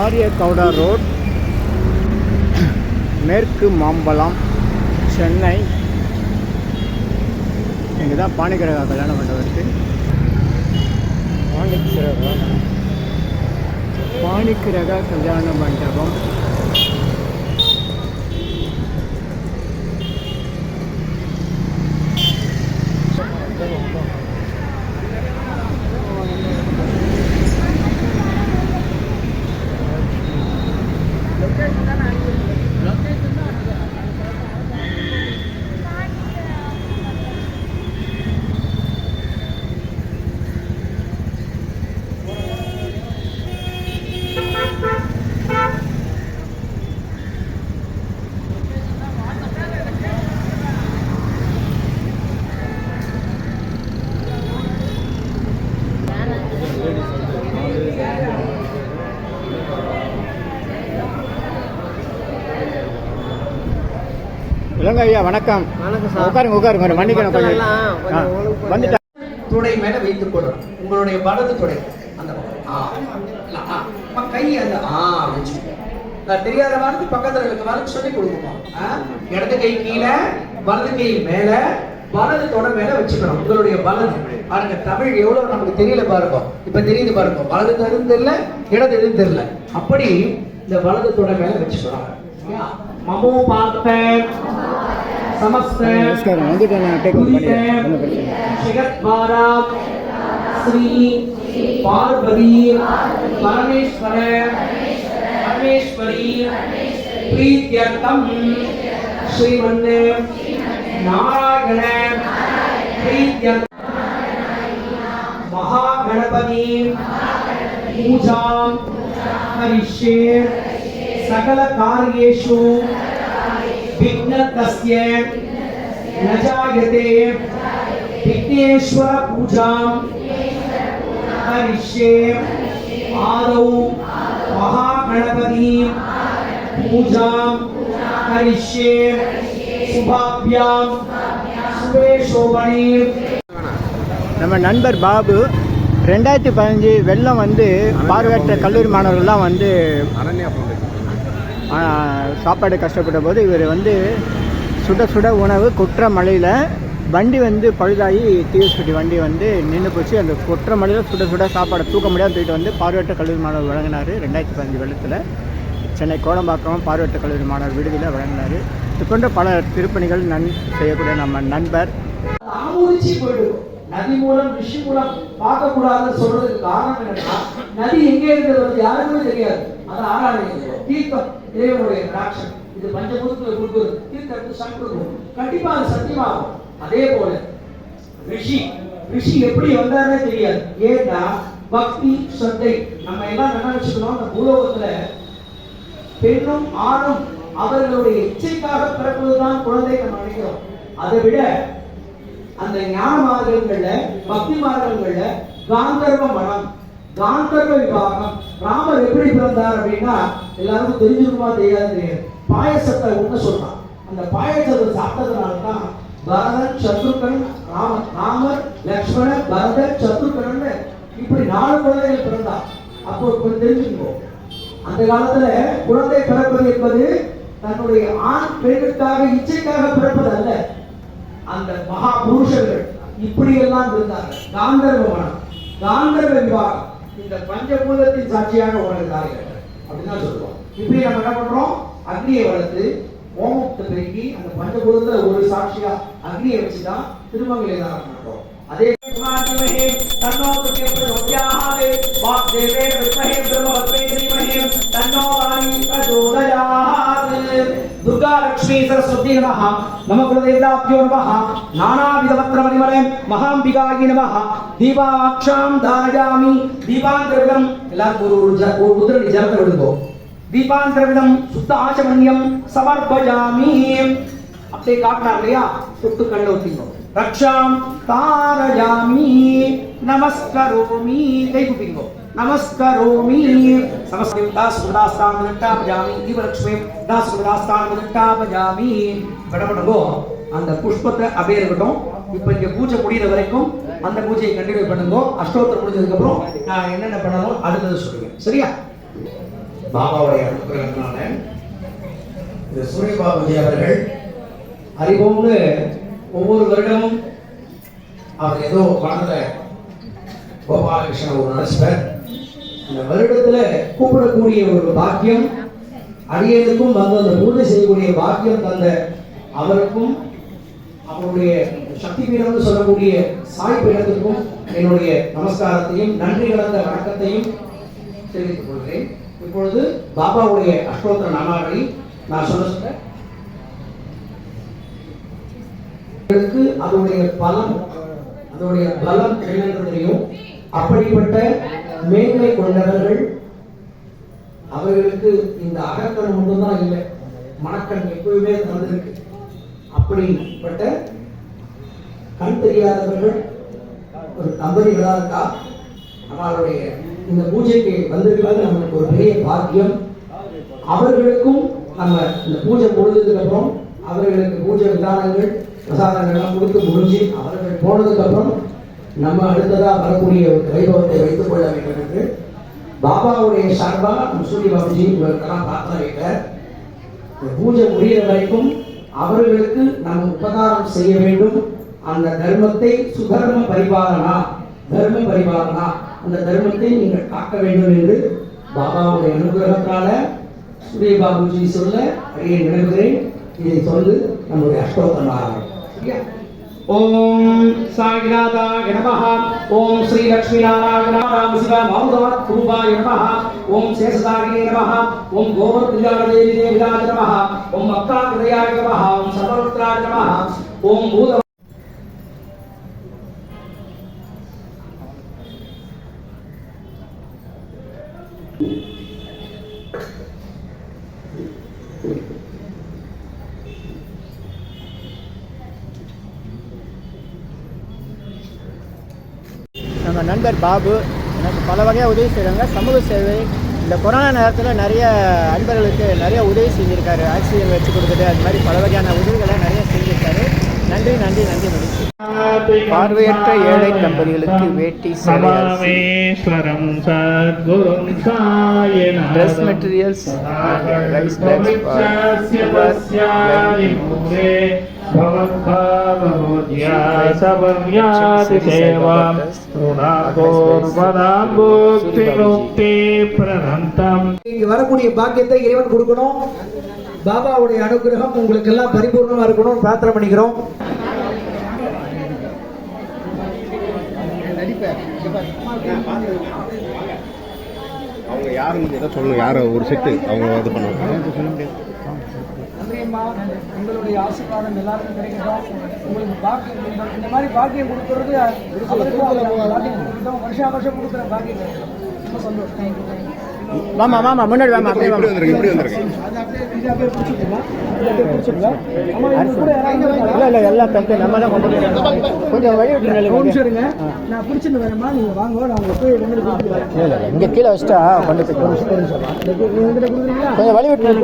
ஆரியகவுடா road, மேற்கு மாம்பலம், சென்னை. இங்கே தான் பாணிக்கிரகா கல்யாண மண்டபம் இருக்குது. பாணிக்கிரகா கல்யாண மண்டபம். இல்லைங்க ஐயா, வணக்கம். உட்காருங்க. மன்னிக்கணும், கொஞ்சம் வந்துட்டேன். துடை மேல வைத்துக் கொள்ளணும். உங்களுடைய வலது துடை அந்த கை அந்த வச்சு தெரியாத வார்த்தை பக்கத்துல இருக்க வார்த்தை சொல்லி கொடுக்கணும். இடது கை கீழே, வலது கை மேல, வலது தொடை மேல வச்சுக்கணும். உங்களுடைய வலது பாருங்க, தமிழ் எவ்வளவு நமக்கு தெரியல பாருங்க. இப்ப தெரியுது பாருங்க, வலது எதுவும் தெரியல, இடது எதுவும் தெரியல. அப்படி இந்த வலது தொடை மேல வச்சுக்கணும். மமோ பார்த்தேன் समस्त जगद्वारा श्री पार्वती परमेश्वर परमेश्वरी प्रीत्यर्थम श्रीमन्ने नारायण प्रीत्यर्थम महागणपति पूजा करिष्ये सकल कार्येषु विघ्नतस्य न जायते विघ्नेश्वर पूजां करिष्ये आदौ महागणपति पूजां करिष्ये शुभाभ्यां शुभे शोभने. நம்ம நண்பர் பாபு 2015 வெள்ளம் வந்து பார்வையற்ற கல்லூரி மாணவர்கள்லாம் வந்து சாப்பாடு கஷ்டப்பட்ட போது இவர் வந்து சுட சுட உணவு கொற்ற மலையில் வண்டி வந்து பழுதாகி டிஎஸ்பிடி வண்டி வந்து நின்று போச்சு. அந்த கொற்ற மலையில் சுட சுட சாப்பாடை தூக்க முடியாமல் தூக்கிட்டு வந்து பார்வையற்ற கல்லூரி மாணவர் வழங்கினார். 2015 வெள்ளத்தில் சென்னை கோடம்பாக்கம் பார்வையற்ற கல்லூரி மாணவர் விடுதியில் வழங்கினார். இது போன்ற பல திருப்பணிகள் செய்யக்கூடிய நம்ம நண்பர். நதி மூலம் ரிஷி மூலம் பார்க்க கூடாதுன்னு சொல்றதுக்கு காரணம் என்னன்னா, நதி எங்கே இருக்கிறது யாருக்குமே தெரியாது. அதான் ஆராதனை தீர்த்தம் இறைவனுடைய கடாட்சம். இது பஞ்சபூதத்துல கொடுக்குறது தீர்த்தத்துக்கு சங்கருக்கும் கண்டிப்பா அது சத்தியமாகும். அதே போல ரிஷி எப்படி வந்தாருன்னே தெரியாது. ஏன்னா பக்தி ஸ்ரத்தை. நம்ம எல்லாம் என்ன நினைச்சுக்கணும், அந்த பூலோகத்துல பெண்ணும் ஆணும் அவர்களுடைய இச்சைக்காக பிறப்பதுதான் குழந்தை நம்ம நினைக்கிறோம். அதை விட அந்த ஞான மார்க்கங்கள்ல பக்தி மார்க்கங்கள்ல காந்தர்வ மனம், காந்தர்வ விவாகம். ராமர் எப்படி பிறந்தார் அப்படின்னா எல்லாருக்கும் தெரிஞ்சிருக்குமா தெரியாது. பாயசத்தை உண்ண சொல்றான். அந்த பாயசத்தை சாப்பிட்டதுனால்தான் பரதன் சத்ருகன் ராமர் லக்ஷ்மணன் பரதன் சத்ருகன் இப்படி 4 குழந்தைகள் பிறந்தார். அப்போ கொஞ்சம் தெரிஞ்சுக்கணும், அந்த காலத்துல குழந்தை பிறப்பது என்பது தன்னுடைய ஆண் பெண்ணுக்காக இச்சைக்காக பிறப்பது அல்ல. அந்த மகா புருஷர்கள் இப்படி எல்லாம் இருந்தார்கள். காந்தர்வ மனம், காந்தர்வ விவாகம் இந்த பஞ்சபூதத்தின் சாட்சியாக உணர்ந்தார்கள் அப்படிதான் சொல்லுவோம். இப்படி நம்ம என்ன பண்றோம், அக்னியை வளர்த்து ஓமத்தை பெருக்கி அந்த பஞ்சபூதத்துல ஒரு சாட்சியா அக்னியை வச்சுதான் திருமங்கலை தான் பண்றோம். அதே दुर्गा लक्ष्मी सरस्वती नमः नमः कुलदेवताभ्यो नमः नानाविधवस्त्र परिमले महांबिकायै नमः दीपाक्षां धारयामि दीपांतरविदं उद्रनि जलते विडुगो दीपांतरविदं शुद्ध आचमन्यं समर्पयामि अपने काटना लिया सुट्टु कल्लो तीनो रक्षां तारयामि नमस्करोमि दैवपिंगो नमस्करोमि समस्ते दासुदास्तान मुदट्टापजामि दीवलक्ष्मी दासुदास्तान मुदट्टापजामि बडबडगो அந்த புஷ்பத்தை அப்படியே இருக்கட்டும். இப்போ இங்க பூஜை முடியற வரைக்கும் அந்த பூஜையை கண்டினியூ பண்ணுங்க. அஷ்டோத்தரம் முடிஞ்சதுக்கு அப்புறம் நான் என்னென்ன பண்ணணும் அடுத்தது சொல்லுங்க, சரியா? பாபாவுடைய அனுகிரகத்தினால இந்த சூரியபாபுஜி அவர்கள் அறிவோம்னு ஒவ்வொரு வருடமும் அவர் ஏதோ மனதில் கோபாலகிருஷ்ணன் ஒரு நடஸ்பர் இந்த வருடத்துல கூப்பிடக்கூடிய ஒரு பாக்கியம் அடியனுக்கும் வந்து அந்த பூஜை செய்யக்கூடிய பாக்கியம் தந்த அவருக்கும் அவருடைய சக்தி பீடம்னு சொல்லக்கூடிய சாய் பீடத்திற்கும் என்னுடைய நமஸ்காரத்தையும் நன்றி கலந்த வணக்கத்தையும் தெரிவித்துக் கொள்கிறேன். இப்பொழுது பாபாவுடைய அஷ்டோத்திர நாமாவளி நான் சொல்ல அதோடைய பலம் அதோடைய பலம் என்னென்று தெரியும். அப்படிப்பட்ட மேன்மை கொண்டவர்கள் அவர்களுக்கு இந்த அகக்கண் மட்டும்தான் இல்லை, மனக்கண் எப்பவுமே தந்திருக்கு. அப்படிப்பட்ட கண் தெரியாதவர்கள் ஒரு தம்பதிகளா இருக்கா, அவர்களுடைய இந்த பூஜைக்கு வந்திருக்கிறது நம்மளுக்கு ஒரு பெரிய பாக்கியம். அவர்களுக்கும் நம்ம இந்த பூஜை முடிஞ்சதுக்கு அப்புறம் அவர்களுக்கு பூஜை விதானங்கள் பிரசாதங்கள்லாம் கொடுத்து முடிஞ்சு அவர்கள் போனதுக்கு அப்புறம் நம்ம அடுத்ததா வரக்கூடிய ஒரு வைபவத்தை வைத்துக் கொள்ள வேண்டும் என்று பாபாவுடைய சார்பா சூரிய பாபுஜி உங்களுக்கெல்லாம் பிரார்த்தனை வைக்க பூஜை முடிகிற வரைக்கும் அவர்களுக்கு நம்ம உபகாரம் செய்ய வேண்டும். அந்த தர்மத்தை சுதர்ம பரிபாலனா தர்ம பரிபாலனா அந்த தர்மத்தை நீங்கள் காக்க வேண்டும் என்று பாபாவுடைய அனுகிரகத்தால சூரிய பாபுஜி சொல்ல அடியே நினைவுகிறேன். இதை சொல்லு நம்முடைய அஷ்டோத்தரம் ஆரம்பம். ஓம் சாய்நாதாய நமஹ. ஓம் ஸ்ரீ லக்ஷ்மி நாராயண சிவ மௌதவத் குருபாய நமஹ. ஓம் சேஷதாகினே நமஹ. ஓம் கோவர்த்தியாதேவி தேவிராஜ நமஹ. ஓம் அக்ராகிருதயாய நமஹ. ஓம் சர்வருத்ராய நமஹ. ஓம் பூத நம்ம நண்பர் பாபு எனக்கு பல வகையாக உதவி செய்கிறாங்க. சமூக சேவை இந்த கொரோனா நேரத்தில் நிறைய அன்பர்களுக்கு நிறைய உதவி செஞ்சுருக்காரு. ஆக்சிஜன் வச்சு கொடுக்குறது அது மாதிரி பல வகையான உதவிகளை நிறைய செஞ்சுருக்காரு. நன்றி நன்றி நன்றி நன்றி. பார்வையற்ற ஏழை தம்பதிகளுக்கு வேட்டி சமாவேஸ்வரம் சத்குரும் சாயன ட்ரெஸ் மெட்டீரியல்ஸ் ரைஸ் வரக்கூடிய பாக்கியத்தை இறைவன் கொடுக்கணும். பாபாவுடைய அனுகிரகம் உங்களுக்கு எல்லாம் பரிபூர்ணமா இருக்கணும் பிரார்த்தனை பண்ணிக்கிறோம். அவங்க யாருன்னு எதை சொல்லணும், யாரை ஒரு செட்டு அவங்க இது பண்ணுவாங்க. நன்றியம்மா, உங்களுடைய ஆசீர்வாதம் எல்லாருக்கும் கிடைக்கட்டும். உங்களுக்கு பாக்கியம் இந்த மாதிரி பாக்கியம் கொடுக்கறது வருஷம் வருஷம் கொடுக்குற பாக்கியம் ரொம்ப சந்தோஷம். வாமா வாமா முன்னாடி வாமா. அப்படியே இப்படி வந்துருங்க. இல்லை இல்லை எல்லாம் தப்பு நம்ம தான் கொண்டு கொஞ்சம் வழி விட்டுருங்க. நான் பிடிச்சிட்டு வரேம்மா, நீங்க வாங்க, நான் உங்க போய் இல்லை இங்கே கீழே வச்சுட்டா கொண்டு போய் கொஞ்சம் வழி விட்டுருங்க.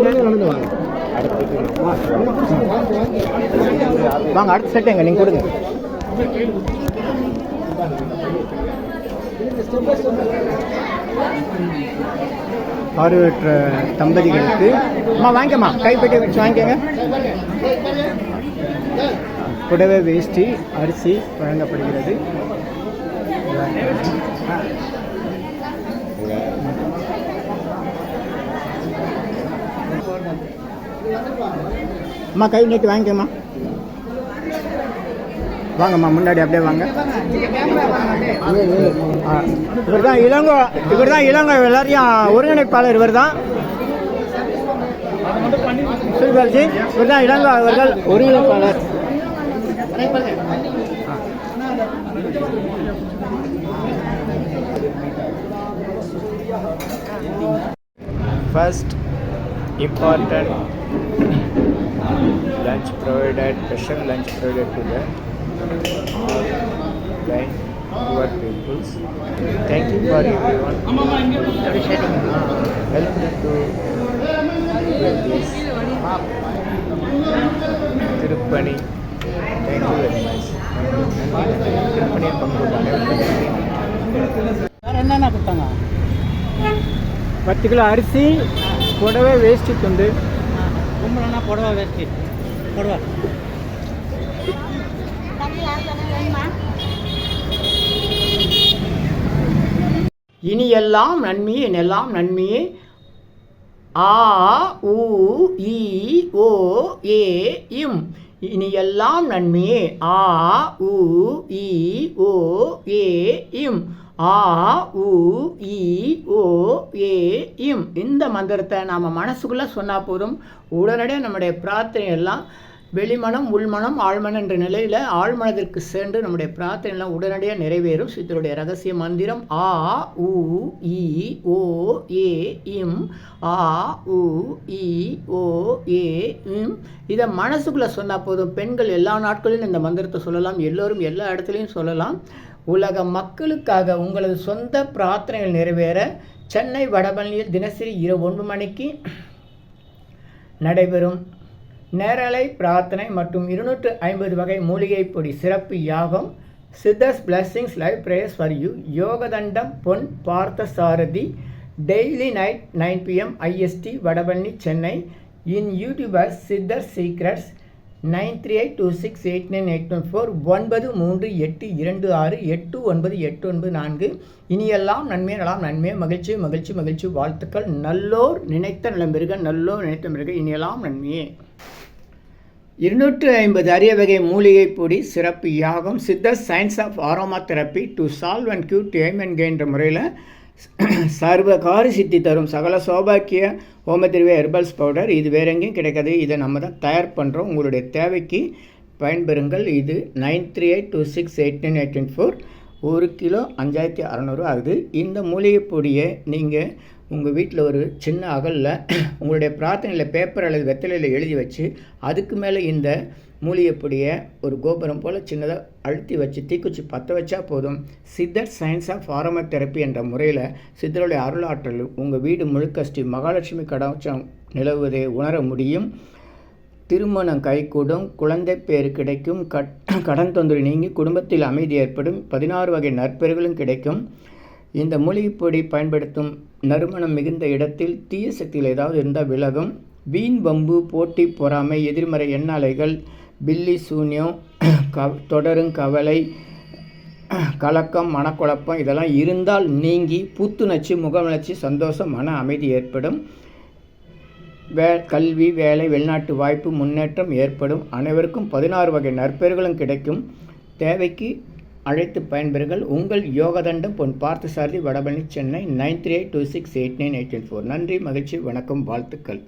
வாங்க அடுத்த செட்டு எங்க நீங்கள் கொடுங்க. பார்வையற்ற தம்பதிகளுக்கு அம்மா வாங்கிக்கம்மா, கைப்பற்றி வச்சு வாங்கிக்கோங்க. புடவை வேஷ்டி அரிசி வழங்கப்படுகிறது. அம்மா கை நீட்டி வாங்கிக்கம்மா. வாங்கம்மா முன்னாடி அப்படியே வாங்க. இவர் தான் இளங்கோ எல்லாரையும் ஒருங்கிணைப்பாளர். இவர் தான் சூரியபால்ஜி, இவர் தான் இளங்கோ அவர்கள் ஒருங்கிணைப்பாளர். First important lunch provided, special lunch provided to the all blind poor peoples. Thank you for everyone help to do this Tirupani. Thank you very much. Tirupani பங்கு அனைவருக்கும் நன்றி. என்னென்ன கொடுத்தாங்க? 10 கிலோ அரிசி, புடவை வேஷ்டி துண்டு. கும்பலன்னா புடவை வேஷ்டி புடவை. இனி எல்லாம் நன்மையே, என்னெல்லாம் நன்மையே. ஆ உ இ ஓ ஏ இம். இனி எல்லாம் நன்மையே. ஆ உ இ ஓ ஏ இம். ஆ உ இ ஓ ஏ இம். இந்த மந்திரத்தை நாம் மனசுக்குள்ளே சொன்னால் போதும், உடனடியாக நம்முடைய பிரார்த்தனை எல்லாம் வெளிமனம் உள்மனம் ஆழ்மனம் என்ற நிலையில் ஆழ்மனத்திற்கு சென்று நம்முடைய பிரார்த்தனை எல்லாம் உடனடியாக நிறைவேறும். சித்தருடைய ரகசிய மந்திரம் ஆ உ இ ஓ ஏ இம். ஆ உ இ ஓ ஏ இம். இதை மனசுக்குள்ளே சொன்னால் போதும். பெண்கள் எல்லா நாட்களிலும் இந்த மந்திரத்தை சொல்லலாம், எல்லோரும் எல்லா இடத்துலையும் சொல்லலாம். உலக மக்களுக்காக உங்களது சொந்த பிரார்த்தனைகள் நிறைவேற சென்னை வடபழனியில் தினசரி இரவு 9 மணிக்கு நடைபெறும் நேரலை பிரார்த்தனை மற்றும் 250 வகை மூலிகை பொடி சிறப்பு யாகம். Siddhars blessings live prayers for you. யோகதண்டம் Pon Parthasarathy. Daily night 9 PM IST Vadapalani Chennai. In YouTubers Siddhar secrets. 9382689814 9382268994. இனியெல்லாம் நன்மை நலாம் நன்மை மகிழ்ச்சி மகிழ்ச்சி மகிழ்ச்சி வாழ்த்துக்கள். நல்லோர் நினைத்த நலம் பெறுக, நல்லோர் நினைத்த பெறுக. இனியெல்லாம் நன்மையே. 250 அரிய வகை மூலிகை பொடி சிறப்பு யாகம். சித்தர் science of aromatherapy to solve and cure to aim and gain என்ற முறையில் சர்வகாரி சித்தி தரும் சகல சௌபாக்கிய ஹோமதிர்வே ஹெர்பல்ஸ் பவுடர். இது வேற எங்கேயும் கிடைக்காது, இதை நம்ம தான் தயார் பண்ணுறோம். உங்களுடைய தேவைக்கு பயன்பெறுங்கள். இது 9382689814. 1 கிலோ 5600 ஆகுது. இந்த மூலிகை பொடியை நீங்கள் உங்கள் வீட்டில் ஒரு சின்ன அகலில் உங்களுடைய பிரார்த்தனையில் பேப்பர் அல்லது வெத்தலையில் எழுதி வச்சு அதுக்கு மேலே இந்த மூலிகை பொடியை ஒரு கோபுரம் போல் சின்னதாக அழுத்தி வச்சு தீக்குச்சி பற்ற வச்சா போதும். சித்தர் சயின்ஸ் ஆஃப் ஆரோமா தெரப்பி என்ற முறையில் சித்தருடைய அருளாற்றல் உங்கள் வீடு முழுக்க ஸ்ரீ மகாலட்சுமி கடாட்சம் நிலவுவதை உணர முடியும். திருமணம் கைகூடும், குழந்தை பேர் கிடைக்கும், கடன் தொந்தரவு நீங்கி குடும்பத்தில் அமைதி ஏற்படும், 16 வகை நற்பெறுகளும் கிடைக்கும். இந்த மூலிகைப்பொடி பயன்படுத்தும் நறுமணம் மிகுந்த இடத்தில் தீய சக்திகள் ஏதாவது இருந்தால் விலகும். வீண் வம்பு, போட்டி, பொறாமை, எதிர்மறை எண்ண அலைகள், பில்லி சூன்யம், தொடரும் கவலை, கலக்கம், மனக்குழப்பம் இதெல்லாம் இருந்தால் நீங்கி புத்துணர்ச்சி, முகவளர்ச்சி, சந்தோஷம், மன அமைதி ஏற்படும். கல்வி, வேலை, வெளிநாட்டு வாய்ப்பு, முன்னேற்றம் ஏற்படும். அனைவருக்கும் 16 வகை நற்பெறுகளும் கிடைக்கும். தேவைக்கு அழைத்து பயன்பெறுங்கள். உங்கள் யோகதண்டம் பொன் பார்த்த சாரதி வடபழனி சென்னை 9382689814. நன்றி, மகிழ்ச்சி, வணக்கம், வாழ்த்துக்கள்.